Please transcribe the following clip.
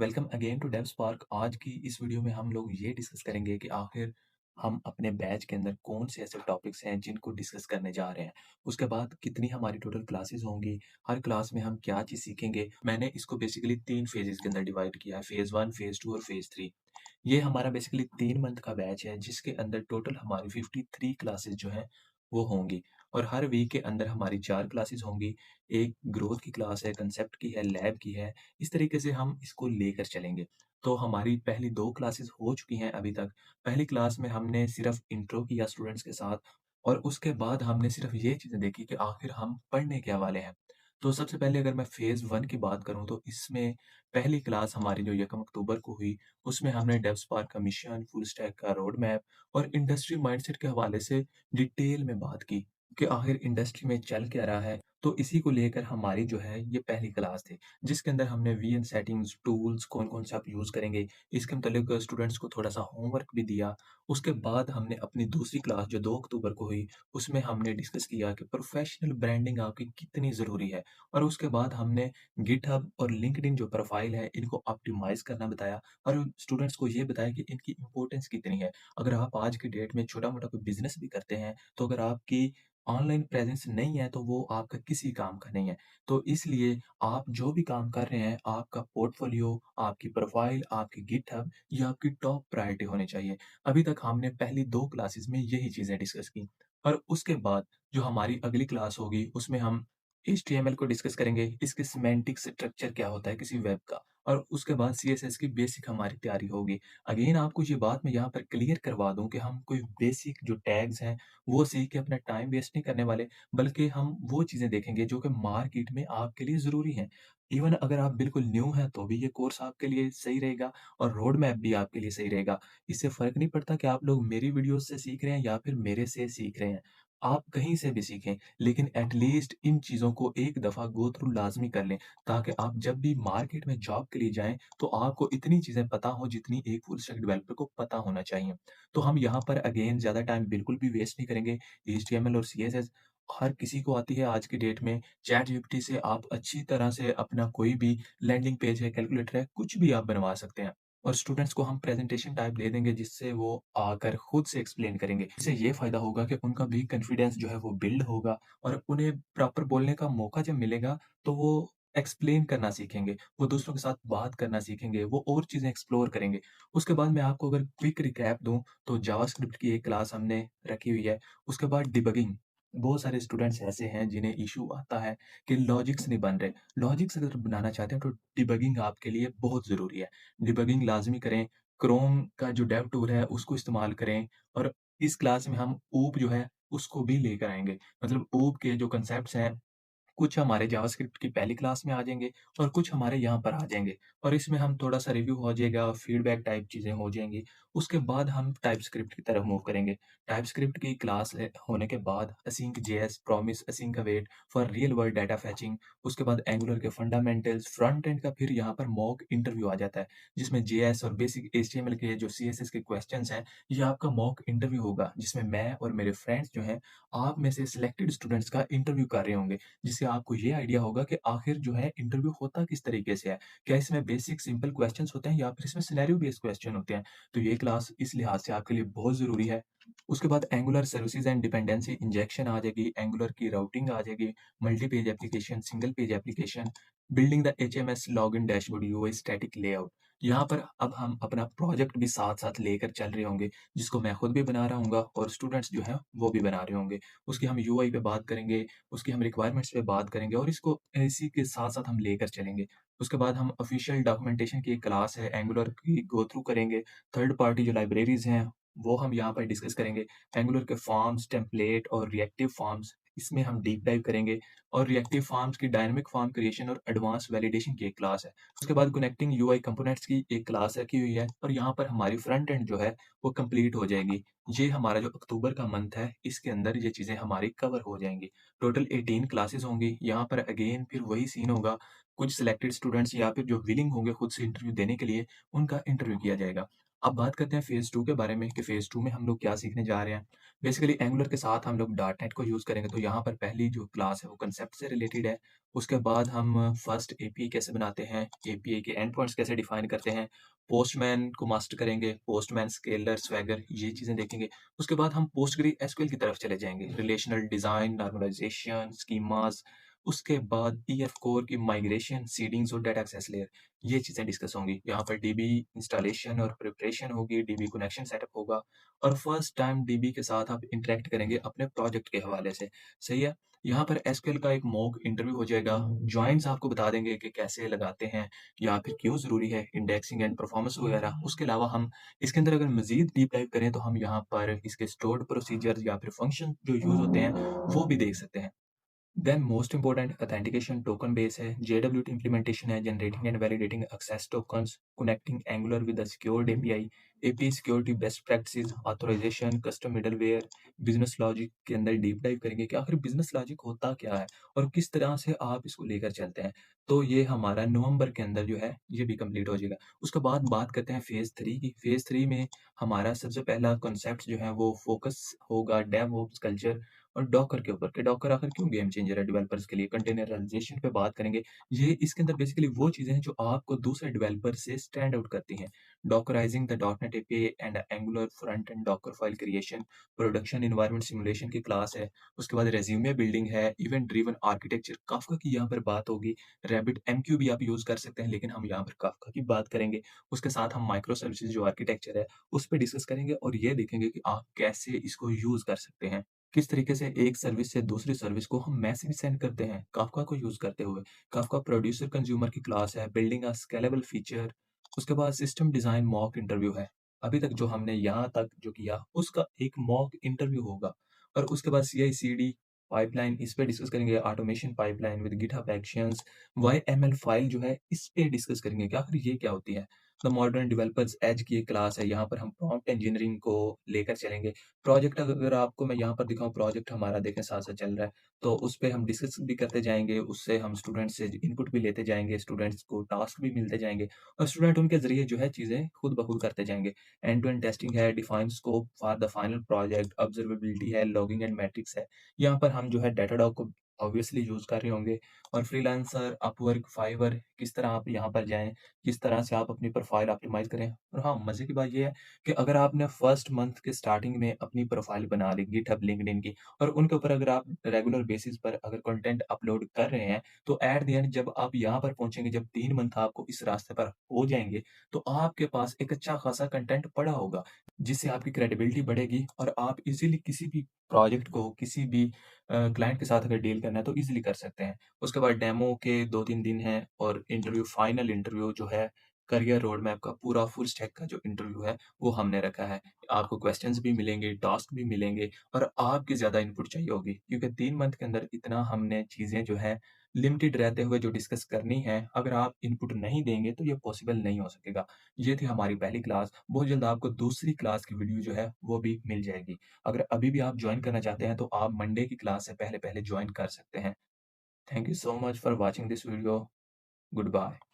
Welcome again to डेवस्पार्क। आज की इस वीडियो में हम लोग ये डिस्कस करेंगे कि आखिर हम अपने बैच के अंदर कौन से ऐसे टॉपिक्स हैं जिनको डिस्कस करने जा रहे हैं। उसके बाद कितनी हमारी टोटल क्लासेस होंगी, हर क्लास में हम क्या चीज़ सीखेंगे। मैंने इसको बेसिकली 3 फेजेज़ के अंदर डिवाइड किया है, फेज़ 1, फेज़ 2 और फेज़ 3। ये हमारा बेसिकली 3 मंथ का बैच है जिसके अंदर टोटल हमारी 53 क्लासेस जो हैं वो होंगी और हर वीक के अंदर हमारी 4 क्लासेस होंगी। एक ग्रोथ की क्लास है, कांसेप्ट की है, लैब की है। इस तरीके से हम इसको लेकर चलेंगे। तो हमारी पहली 2 क्लासेस हो चुकी हैं अभी तक। पहली क्लास में हमने सिर्फ़ इंट्रो किया स्टूडेंट्स के साथ और उसके बाद हमने सिर्फ़ ये चीज़ें देखी कि आखिर हम पढ़ने क्या वाले हैं। तो सबसे पहले अगर मैं फ़ेज़ 1 की बात करूँ तो इसमें पहली क्लास हमारी जो यकम अक्टूबर को हुई, उसमें हमने डेवस्पार्क का मिशन, फुल स्टैक का रोड मैप और इंडस्ट्री माइंडसेट के हवाले से डिटेल में बात की कि आखिर इंडस्ट्री में चल क्या रहा है। तो इसी को लेकर हमारी जो है ये पहली क्लास थी, जिसके अंदर हमने वीएन सेटिंग्स, टूल्स कौन-कौन से आप यूज़ करेंगे, इसके मुतालिक स्टूडेंट्स को थोड़ा-सा होमवर्क भी दिया। उसके बाद हमने अपनी दूसरी क्लास जो 2 अक्टूबर को हुई, उसमें हमने डिस्कस किया कि प्रोफेशनल ब्रांडिंग आपकी कितनी ज़रूरी है और उसके बाद हमने गिटहब और लिंक्डइन जो प्रोफाइल है, इनको ऑप्टिमाइज़ करना बताया और स्टूडेंट्स को ये बताया कि इनकी इम्पोर्टेंस कितनी है। अगर आप आज की डेट में छोटा-मोटा कोई बिज़नेस भी करते हैं, तो अगर आपकी ऑनलाइन प्रेज़ेंस नहीं है, तो वो आपका किसी काम का नहीं है। तो इसलिए आप जो भी काम कर रहे हैं, आपका पोर्टफ़ोलियो, आपकी प्रोफ़ाइल, आपकी गिटहब ये आपकी टॉप प्रायोरिटी होनी चाहिए। अभी तक हमने पहली 2 क्लासेस में यही चीज़ें डिस्कस की और उसके बाद जो हमारी अगली क्लास होगी, उसमें हम एचटीएमएल को डिस्कस करेंगे, इसके सिमेंटिक स्ट्रक्चर क्या होता है किसी वेब का और उसके बाद सीएसएस की बेसिक हमारी तैयारी होगी। अगेन आपको ये बात मैं यहाँ पर क्लियर करवा दूँ कि हम कोई बेसिक जो टैग्स हैं, वो सीख के अपना टाइम वेस्ट नहीं करने वाले, बल्कि हम वो चीज़ें देखेंगे जो कि मार्केट में आपके लिए ज़रूरी हैं। इवन अगर आप बिल्कुल न्यू हैं, तो भी ये कोर्स आपके लिए सही रहेगा और रोड मैप भी आपके लिए सही रहेगा। इससे फ़र्क नहीं पड़ता कि आप लोग मेरी वीडियोज़ से सीख रहे हैं या फिर मेरे से सीख रहे हैं। आप कहीं से भी सीखें, लेकिन एट लीस्ट इन चीज़ों को एक दफ़ा गो थ्रू लाज़मी कर लें, ताकि आप जब भी मार्केट में जॉब के लिए जाएँ, तो आपको इतनी चीज़ें पता हों जितनी एक फुल स्टैक डेवलपर को पता होना चाहिए। तो हम यहाँ पर अगेन ज़्यादा टाइम बिल्कुल भी वेस्ट नहीं करेंगे। एचटीएमएल और सीएसएस हर किसी को आती है आज की डेट में। चैटजीपीटी से आप अच्छी तरह से अपना कोई भी लैंडिंग पेज है, कैलकुलेटर है, कुछ भी आप बनवा सकते हैं। और स्टूडेंट्स को हम प्रेज़ेंटेशन टाइप दे देंगे जिससे वो आकर खुद से एक्सप्लेन करेंगे। इससे ये फ़ायदा होगा कि उनका भी कॉन्फिडेंस जो है वो बिल्ड होगा और उन्हें प्रॉपर बोलने का मौका जब मिलेगा, तो वो एक्सप्लेन करना सीखेंगे, वो दूसरों के साथ बात करना सीखेंगे, वो और चीज़ें एक्सप्लोर करेंगे। उसके बाद मैं आपको अगर क्विक रिकैप दूँ, तो जावास्क्रिप्ट की एक क्लास हमने रखी हुई है। उसके बाद डिबगिंग, बहुत सारे स्टूडेंट्स ऐसे हैं जिन्हें इश्यू आता है कि लॉजिक्स नहीं बन रहे। लॉजिक्स अगर बनाना चाहते हैं तो डिबगिंग आपके लिए बहुत ज़रूरी है। डिबगिंग लाज़मी करें, क्रोम का जो डेव टूल है उसको इस्तेमाल करें और इस क्लास में हम ऊप जो है उसको भी लेकर आएँगे। मतलब ऊप के जो कॉन्सेप्ट्स हैं कुछ हमारे जावास्क्रिप्ट की पहली क्लास में आ जाएँगे और कुछ हमारे यहाँ पर आ जाएँगे और इसमें हम थोड़ा-सा रिव्यू हो जाएगा, फीडबैक टाइप चीज़ें हो जाएँगी। उसके बाद हम टाइपस्क्रिप्ट की तरफ मूव करेंगे। टाइपस्क्रिप्ट की क्लास होने के बाद async JS, promise, async await for real world data fetching, उसके बाद एंगुलर के फंडामेंटल्स, फ्रंट एंड का फिर यहाँ पर मॉक इंटरव्यू आ जाता है, जिसमें जेएस और बेसिक एचटीएमएल के जो सीएसएस के क्वेश्चन्स हैं, ये आपका मॉक इंटरव्यू होगा, जिसमें मैं और मेरे फ्रेंड्स जो हैं, आप में से सिलेक्टेड स्टूडेंट्स का इंटरव्यू कर रहे होंगे। जिससे आपको ये आइडिया होगा कि आखिर जो है इंटरव्यू होता किस तरीके से है। क्या इसमें बेसिक सिंपल क्वेश्चन्स होते हैं या फिर इसमें सिनेरियो बेस्ड क्वेश्चन होते हैं? तो ये क्लास इस लिहाज से आपके लिए बहुत ज़रूरी है। उसके बाद Angular services and dependency injection आ जाएगी, एंगुलर की राउटिंग आ जाएगी, multi page application, single page application, building the HMS login dashboard UI static layout. यहाँ पर अब हम अपना प्रोजेक्ट भी साथ-साथ लेकर चल रहे होंगे, जिसको मैं खुद भी बना रहा हूँगा और स्टूडेंट्स जो हैं वो भी बना रहे होंगे। उसकी हम यूआई पे बात करेंगे, उसकी हम रिक्वायरमेंट्स पे बात करेंगे और इसको इसी के साथ-साथ हम लेकर चलेंगे। उसके बाद हम ऑफ़िशियल डॉक्यूमेंटेशन की एक क्लास है, एंगुलर की गो थ्रू करेंगे। थर्ड पार्टी जो लाइब्रेरीज़ हैं, वो हम यहाँ पर डिस्कस करेंगे। एंगुलर के फॉर्म्स, टेम्पलेट और रिएक्टिव फॉर्म्स, इसमें हम डीप डाइव करेंगे और रिएक्टिव फॉर्म्स की डायनामिक फॉर्म क्रिएशन और एडवांस वैलिडेशन की एक क्लास है। उसके बाद कनेक्टिंग यूआई कंपोनेंट्स की एक क्लास रखी हुई है और यहाँ पर हमारी फ्रंट एंड जो है, वो कंप्लीट हो जाएगी। ये हमारा जो अक्टूबर का मंथ है, इसके अंदर ये चीज़ें हमारी कवर हो जाएँगी। टोटल 18 क्लासेस होंगी। यहाँ पर अगेन फिर वही सीन होगा, कुछ सिलेक्टेड स्टूडेंट्स या फिर जो विलिंग होंगे खुद से इंटरव्यू देने के लिए, उनका इंटरव्यू किया जाएगा। अब बात करते हैं फ़ेज़ 2 के बारे में कि फ़ेज़ 2 में हम लोग क्या सीखने जा रहे हैं। बेसिकली एंगुलर के साथ हम लोग डॉट नेट को यूज़ करेंगे, तो यहाँ पर पहली जो क्लास है वो कंसेप्ट से रिलेटेड है। उसके बाद हम फर्स्ट एपीआई कैसे बनाते हैं, एपीआई के एंड पॉइंट्स कैसे डिफ़ाइन करते हैं, पोस्टमैन को मास्टर करेंगे, पोस्टमैन, स्केलर, स्वैगर ये चीज़ें देखेंगे। उसके बाद हम पोस्टग्रेसक्यूएल की तरफ चले जाएँगे, रिलेशनल डिज़ाइन, नॉर्मलाइज़ेशन, स्कीमास, उसके बाद ईएफ कोर की माइग्रेशन, सीडिंग्स और डेटा एक्सेस लेयर। ये चीज़ें डिस्कस होंगी। यहाँ पर डीबी इंस्टॉलेशन और प्रिपरेशन होगी, डीबी कनेक्शन सेटअप होगा और फर्स्ट टाइम डीबी के साथ आप इंटरैक्ट करेंगे अपने प्रोजेक्ट के हवाले से, सही है? यहाँ पर एसक्यूएल का एक मॉक इंटरव्यू हो जाएगा, जॉइन्स आपको बता देंगे कि कैसे लगाते हैं या फिर क्यों ज़रूरी है, इंडेक्सिंग एंड परफॉर्मेंस वगैरह। उसके अलावा हम इसके अंदर अगर मज़ीद डीप डाइव करें तो हम यहाँ पर इसके स्टोर्ड प्रोसीजर्स या फिर फंक्शन जो यूज़ होते हैं, वो भी देख सकते हैं। Then most important authentication token base है, जेडब्ल्यूटी इम्प्लीमेंटेशन है, generating and validating access tokens, connecting Angular with the secured API, API security best practices, authorisation, custom middleware, business logic के अंदर डीप डाइव करेंगे कि आखिर बिजनेस लॉजिक होता क्या है और किस तरह से आप इसको लेकर चलते हैं। तो ये हमारा नवंबर के अंदर जो है ये भी कंप्लीट हो जाएगा। उसके बाद बात करते हैं फेज़ 3 की। फेज़ 3 में हमारा सबसे पहला कॉन्सेप्ट जो है वो फोकस होगा डेवऑप्स कल्चर और डॉकर के ऊपर कि डॉकर आखिर क्यों गेम चेंजर है डेवलपर्स के लिए। कंटेनराइजेशन पे बात करेंगे। ये इसके अंदर बेसिकली वो चीज़ें हैं जो आपको दूसरे डेवलपर से स्टैंड आउट करती हैं। Dockerizing the dot net API and Angular front end Docker file creation, production environment simulation की क्लास है। उसके बाद रेज़्यूमे बिल्डिंग है, इवेंट ड्रिवन आर्किटेक्चर, काफ़्का की यहाँ पर बात होगी। रैबिट एमक्यू भी आप यूज़ कर सकते हैं, लेकिन हम यहाँ पर काफ़्का की बात करेंगे। उसके साथ हम माइक्रो सर्विसेज़ जो आर्किटेक्चर है, उस पे डिस्कस करेंगे और ये देखेंगे कि आप कैसे इसको यूज़ कर सकते हैं। किस तरीके से एक सर्विस से दूसरी सर्विस को हम मैसेज सेंड करते हैं काफका को यूज करते हुए। काफका प्रोड्यूसर कंज्यूमर की क्लास है, बिल्डिंग अ स्केलेबल फीचर। उसके बाद सिस्टम डिजाइन मॉक इंटरव्यू है। अभी तक जो हमने यहाँ तक जो किया उसका एक मॉक इंटरव्यू होगा और उसके बाद CI/CD पाइपलाइन इस पे डिस्कस करेंगे, automation pipeline with GitHub actions, YML file जो है इस पे डिस्कस करेंगे कि आखिर ये क्या होती है। द मॉडर्न डेवलपर्स एज की एक क्लास है, यहाँ पर हम प्रॉम्प्ट इंजीनियरिंग को लेकर चलेंगे। प्रोजेक्ट अगर आपको मैं यहाँ पर दिखाऊँ, प्रोजेक्ट हमारा देखें साथ-साथ चल रहा है, तो उस पे हम डिस्कस भी करते जाएँगे, उससे हम स्टूडेंट से इनपुट भी लेते जाएँगे, स्टूडेंट्स को टास्क भी मिलते जाएँगे और स्टूडेंट उनके ज़रिए जो है चीज़ें खुद ब खुद करते जाएँगे। एंड टू एंड टेस्टिंग है, define scope for the final project, observability है, लॉगिंग एंड मैट्रिक्स है। यहाँ पर हम जो है डाटाडॉग को ऑब्वियसली यूज़ कर रहे होंगे और फ्रीलांसर, अपवर्क, फाइवर किस तरह आप यहाँ पर जाएँ, किस तरह से आप अपनी प्रोफाइल ऑप्टिमाइज़ करें। और हाँ, मज़े की बात ये है कि अगर आपने फर्स्ट मंथ के स्टार्टिंग में अपनी प्रोफाइल बना ली गिटहब, लिंक्डइन की और उनके ऊपर अगर आप रेगुलर बेसिस पर अगर कंटेंट अपलोड कर रहे हैं, तो एट द एंड जब आप यहाँ पर पहुँचेंगे, जब 3 मंथ आपको इस रास्ते पर हो जाएँगे, तो आपके पास एक अच्छा खासा कंटेंट पड़ा होगा, जिससे आपकी क्रेडिबिलिटी बढ़ेगी और आप इज़िली किसी भी प्रोजेक्ट को, किसी भी क्लाइंट के साथ अगर डील करना है तो ईज़िली कर सकते हैं। उसके बाद डेमो के 2-3 दिन हैं और इंटरव्यू, फाइनल इंटरव्यू जो है, करियर रोड मैप का पूरा फुल स्टैक का जो इंटरव्यू है, वो हमने रखा है। आपको क्वेश्चंस भी मिलेंगे, टास्क भी मिलेंगे और आपकी ज़्यादा इनपुट चाहिए होगी क्योंकि 3 मंथ के अंदर इतना हमने चीज़ें जो हैं लिमिटेड रहते हुए जो डिस्कस करनी है, अगर आप इनपुट नहीं देंगे तो ये पॉसिबल नहीं हो सकेगा। ये थी हमारी पहली क्लास, बहुत जल्द आपको दूसरी क्लास की वीडियो जो है वो भी मिल जाएगी। अगर अभी भी आप जॉइन करना चाहते हैं तो आप मंडे की क्लास से पहले-पहले जॉइन कर सकते हैं। Thank you so much for watching this video. Good bye.